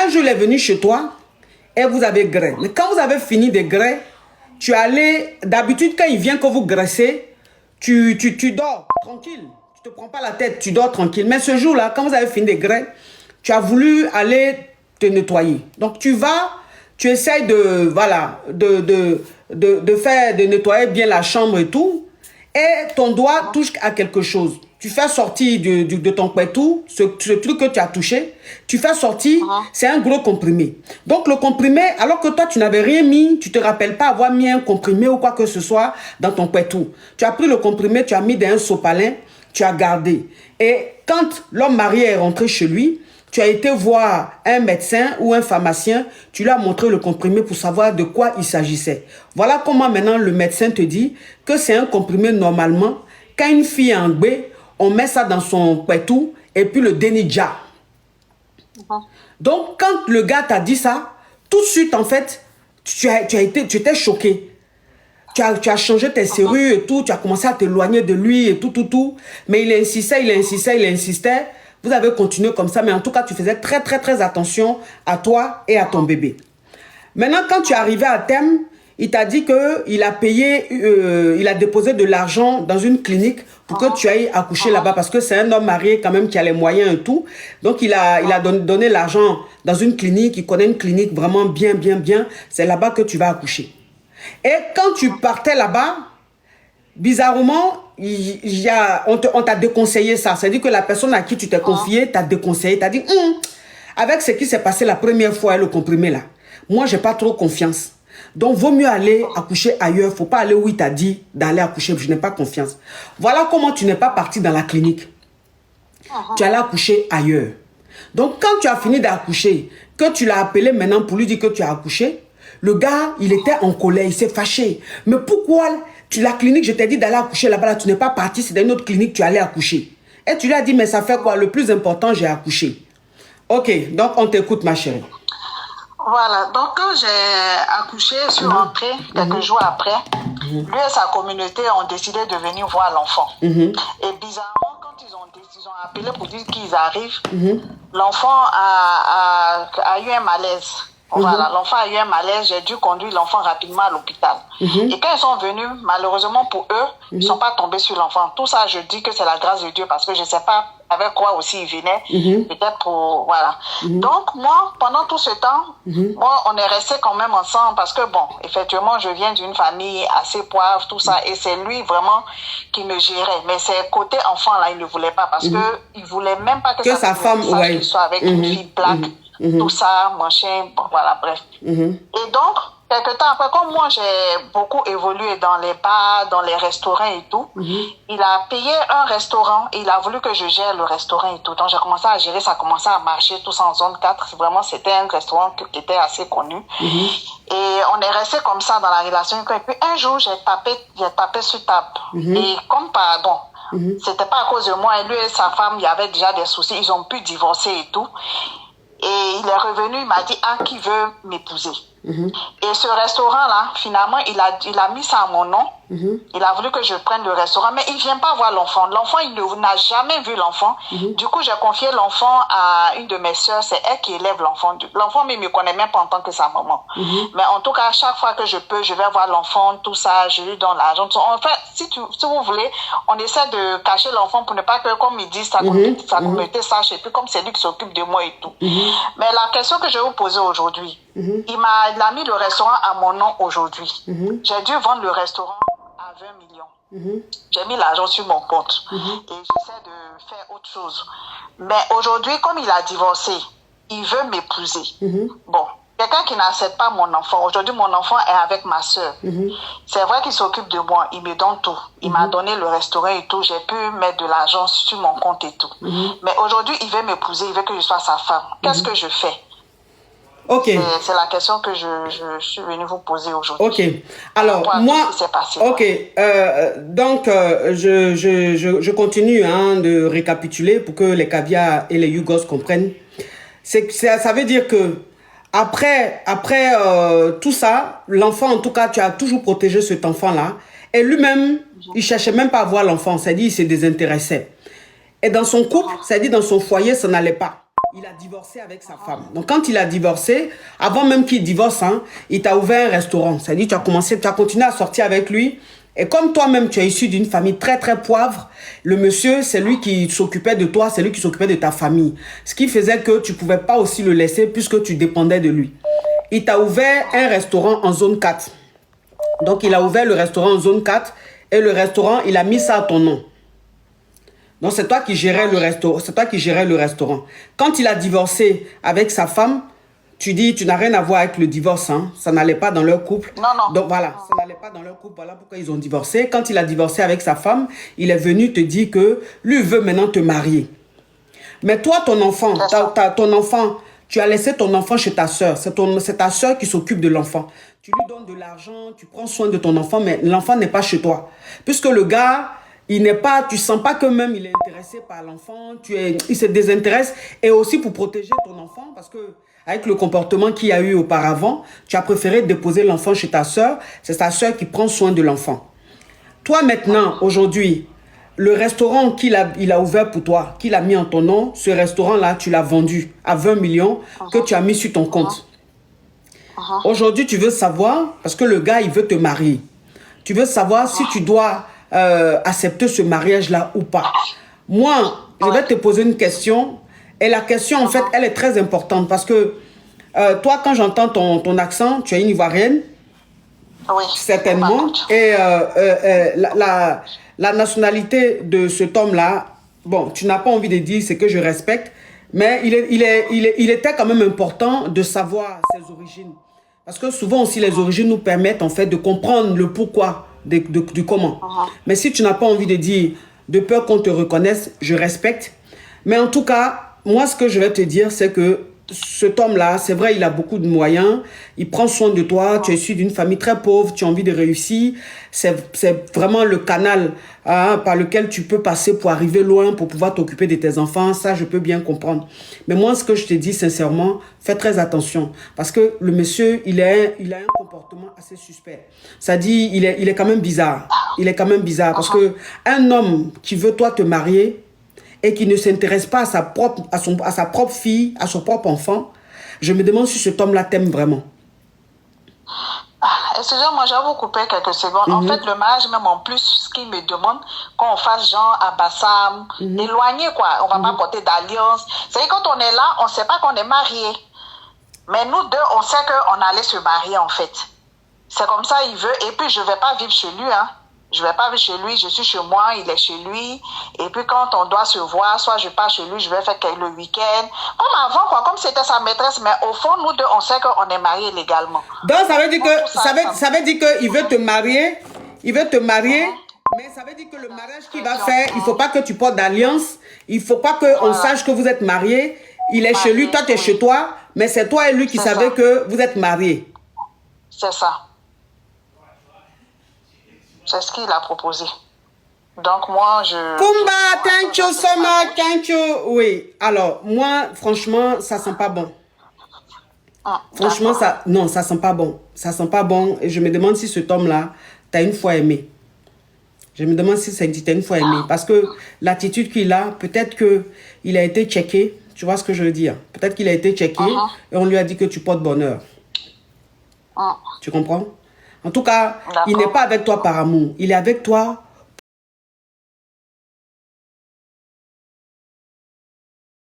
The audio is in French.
un jour, il est venu chez toi et vous avez graissé. Mais quand vous avez fini de graisser, tu es allé... D'habitude, quand il vient que vous graissez, tu dors tranquille. Tu ne te prends pas la tête, tu dors tranquille. Mais ce jour-là, quand vous avez fini de graisser, tu as voulu aller te nettoyer. Donc, tu vas, tu essayes de nettoyer bien la chambre et tout. Et ton doigt touche à quelque chose. Tu fais sortir de ton pétou, ce truc que tu as touché, tu fais sortir, c'est un gros comprimé. Donc le comprimé, alors que toi tu n'avais rien mis, tu ne te rappelles pas avoir mis un comprimé ou quoi que ce soit dans ton pétou. Tu as pris le comprimé, tu as mis dans un sopalin, tu as gardé. Et quand l'homme marié est rentré chez lui, tu as été voir un médecin ou un pharmacien, tu lui as montré le comprimé pour savoir de quoi il s'agissait. Voilà comment maintenant le médecin te dit que c'est un comprimé normalement. Quand une fille est en gbé, on met ça dans son pétou et puis le dénidja. Donc quand le gars t'a dit ça, tout de suite en fait, tu étais choqué. Tu as changé tes serrures et tout, tu as commencé à t'éloigner de lui et tout. Mais il insistait. Vous avez continué comme ça, mais en tout cas, tu faisais très attention à toi et à ton bébé. Maintenant, quand tu es arrivé à terme, il t'a dit qu'il a payé, il a déposé de l'argent dans une clinique pour que tu ailles accoucher là-bas, parce que c'est un homme marié quand même qui a les moyens et tout. Donc, il a donné l'argent dans une clinique, il connaît une clinique vraiment bien. C'est là-bas que tu vas accoucher. Et quand tu partais là-bas, bizarrement, on t'a déconseillé ça. C'est-à-dire que la personne à qui tu t'es confié t'a déconseillé. T'as dit, avec ce qui s'est passé la première fois et le comprimé là, moi, j'ai pas trop confiance. Donc, vaut mieux aller accoucher ailleurs. Faut pas aller où il t'a dit d'aller accoucher. Je n'ai pas confiance. Voilà comment tu n'es pas parti dans la clinique. Tu allais accoucher ailleurs. Donc, quand tu as fini d'accoucher, que tu l'as appelé maintenant pour lui dire que tu as accouché, le gars, il était en colère, il s'est fâché. Mais pourquoi la clinique, je t'ai dit d'aller accoucher là-bas, tu n'es pas parti, c'est dans une autre clinique, tu allais accoucher. Et tu lui as dit, mais ça fait quoi? Le plus important, j'ai accouché. Ok, donc on t'écoute, ma chérie. Voilà, donc quand j'ai accouché, je suis rentrée quelques jours après. Lui et sa communauté ont décidé de venir voir l'enfant. Et bizarrement, quand ils ont appelé pour dire qu'ils arrivent, l'enfant a eu un malaise. Voilà, l'enfant a eu un malaise, j'ai dû conduire l'enfant rapidement à l'hôpital. Et quand ils sont venus, malheureusement pour eux, ils ne sont pas tombés sur l'enfant. Tout ça, je dis que c'est la grâce de Dieu, parce que je ne sais pas avec quoi aussi il venait, peut-être pour... Voilà. Donc, moi, pendant tout ce temps, moi, on est restés quand même ensemble, parce que, bon, effectivement, je viens d'une famille assez poivre, tout ça, et c'est lui vraiment qui me gérait. Mais c'est côté enfant, là, il ne voulait pas, parce que il ne voulait même pas que sa femme soit avec une fille black. Tout ça, machin, voilà, bref. Et donc, quelque temps après, comme moi, j'ai beaucoup évolué dans les bars, dans les restaurants et tout, il a payé un restaurant et il a voulu que je gère le restaurant et tout. Donc, j'ai commencé à gérer, ça a commencé à marcher, tout ça en zone 4. Vraiment, c'était un restaurant qui était assez connu. Et on est resté comme ça dans la relation. Et puis, un jour, j'ai tapé sur table. Et comme, pardon, c'était pas à cause de moi. Et lui et sa femme, il y avait déjà des soucis. Ils ont pu divorcer et tout. Et il est revenu, il m'a dit, qui veut m'épouser? Et ce restaurant-là, finalement, il a mis ça à mon nom. Il a voulu que je prenne le restaurant, mais il ne vient pas voir l'enfant. L'enfant, il n'a jamais vu l'enfant. Du coup, j'ai confié l'enfant à une de mes sœurs. C'est elle qui élève l'enfant. L'enfant, mais il ne me connaît même pas en tant que sa maman. Mais en tout cas, chaque fois que je peux, je vais voir l'enfant, tout ça, je lui donne l'argent. En fait, si vous voulez, on essaie de cacher l'enfant pour ne pas que, comme il dit, sa communauté sache. Et puis, comme c'est lui qui s'occupe de moi et tout. Mais la question que je vais vous poser aujourd'hui, il a mis le restaurant à mon nom aujourd'hui. J'ai dû vendre le restaurant à 20 millions. J'ai mis l'argent sur mon compte. Et j'essaie de faire autre chose. Mais aujourd'hui, comme il a divorcé, il veut m'épouser. Bon, quelqu'un qui n'accepte pas mon enfant. Aujourd'hui, mon enfant est avec ma soeur. C'est vrai qu'il s'occupe de moi. Il me donne tout. Il m'a donné le restaurant et tout. J'ai pu mettre de l'argent sur mon compte et tout. Mais aujourd'hui, il veut m'épouser. Il veut que je sois sa femme. Qu'est-ce que je fais? Ok. C'est la question que je suis venue vous poser aujourd'hui. Ok. Alors, moi... Ok. Donc, je continue de récapituler pour que les caviars et les Yugos comprennent. Ça veut dire que après tout ça, l'enfant, en tout cas, tu as toujours protégé cet enfant-là. Et lui-même, il cherchait même pas à voir l'enfant. C'est-à-dire, il se désintéressait. Et dans son couple, c'est-à-dire dans son foyer, ça n'allait pas. il a divorcé avec sa femme. Donc, quand il a divorcé, avant même qu'il divorce, hein, il t'a ouvert un restaurant. C'est-à-dire, tu as continué à sortir avec lui. Et comme toi-même, tu es issu d'une famille très, très poivre, le monsieur, c'est lui qui s'occupait de toi, c'est lui qui s'occupait de ta famille. Ce qui faisait que tu ne pouvais pas aussi le laisser puisque tu dépendais de lui. Il t'a ouvert un restaurant en zone 4. Donc, il a ouvert le restaurant en zone 4 et le restaurant, il a mis ça à ton nom. Donc, c'est toi qui gérais le restaurant. C'est toi qui gérais le restaurant. Quand il a divorcé avec sa femme, tu dis, tu n'as rien à voir avec le divorce. Hein? Ça n'allait pas dans leur couple. Non, non. Donc, voilà, ça n'allait pas dans leur couple. Voilà pourquoi ils ont divorcé. Quand il a divorcé avec sa femme, il est venu te dire que lui veut maintenant te marier. Mais toi, ton enfant, tu as laissé ton enfant chez ta soeur. C'est ta soeur qui s'occupe de l'enfant. Tu lui donnes de l'argent, tu prends soin de ton enfant, mais l'enfant n'est pas chez toi. Puisque le gars... tu sens pas que même il est intéressé par l'enfant, il se désintéresse et aussi pour protéger ton enfant parce que avec le comportement qu'il y a eu auparavant, tu as préféré déposer l'enfant chez ta soeur, c'est ta soeur qui prend soin de l'enfant. Toi maintenant, aujourd'hui, le restaurant il a ouvert pour toi, qu'il a mis en ton nom, ce restaurant-là, tu l'as vendu à 20 millions que tu as mis sur ton compte. Aujourd'hui, tu veux savoir, parce que le gars, il veut te marier, tu veux savoir si tu dois... accepter ce mariage-là ou pas. Moi, je vais te poser une question. Et la question, en fait, elle est très importante parce que toi, quand j'entends ton accent, tu es une Ivoirienne. Oui. Certainement. Et la nationalité de cet homme-là, bon, tu n'as pas envie de dire ce que je respecte, mais il était quand même important de savoir ses origines. Parce que souvent aussi, les origines nous permettent en fait de comprendre le pourquoi du comment. Mais si tu n'as pas envie de dire, de peur qu'on te reconnaisse, je respecte. Mais en tout cas, moi, ce que je vais te dire, c'est que cet homme-là, c'est vrai, il a beaucoup de moyens, il prend soin de toi, tu es issu d'une famille très pauvre, tu as envie de réussir, c'est vraiment le canal par lequel tu peux passer pour arriver loin, pour pouvoir t'occuper de tes enfants, ça je peux bien comprendre. Mais moi, ce que je te dis sincèrement, fais très attention, parce que le monsieur, il a un comportement assez suspect. Ça dit, il est quand même bizarre, parce que un homme qui veut toi te marier, et qui ne s'intéresse pas à sa propre fille, à son propre enfant, je me demande si cet homme-là t'aime vraiment. Excusez-moi, je vais vous couper quelques secondes. En fait, le mariage, même en plus, ce qu'il me demande, qu'on fasse genre à Bassam, éloigné quoi, on va pas porter d'alliance. C'est-à-dire quand on est là, on sait pas qu'on est mariés. Mais nous deux, on sait qu'on allait se marier en fait. C'est comme ça, il veut. Et puis, je vais pas vivre chez lui, hein. Je vais pas vivre chez lui, je suis chez moi, il est chez lui. Et puis quand on doit se voir, soit je pars chez lui, je vais faire le week-end. Comme avant, quoi, comme c'était sa maîtresse. Mais au fond, nous deux, on sait qu'on est mariés légalement. Donc ça veut dire ça veut dire qu'il veut te marier, mais ça veut dire que le mariage qu'il va faire, il faut pas que tu portes d'alliance, il faut pas qu'on sache que vous êtes mariés. Il est chez lui, toi tu es chez toi, mais c'est toi et lui qui savez que vous êtes mariés. C'est ça. C'est ce qu'il a proposé. Donc, moi, Kumba, thank you so much, thank you. Oui, alors, moi, franchement, ça sent pas bon. Franchement, ça sent pas bon. Ça sent pas bon. Et je me demande si cet homme-là, t'as une fois aimé. Je me demande si t'as une fois aimé. Parce que l'attitude qu'il a, peut-être qu'il a été checké. Tu vois ce que je veux dire? Peut-être qu'il a été checké et on lui a dit que tu portes bonheur. Tu comprends? En tout cas, il n'est pas avec toi par amour. Il est avec toi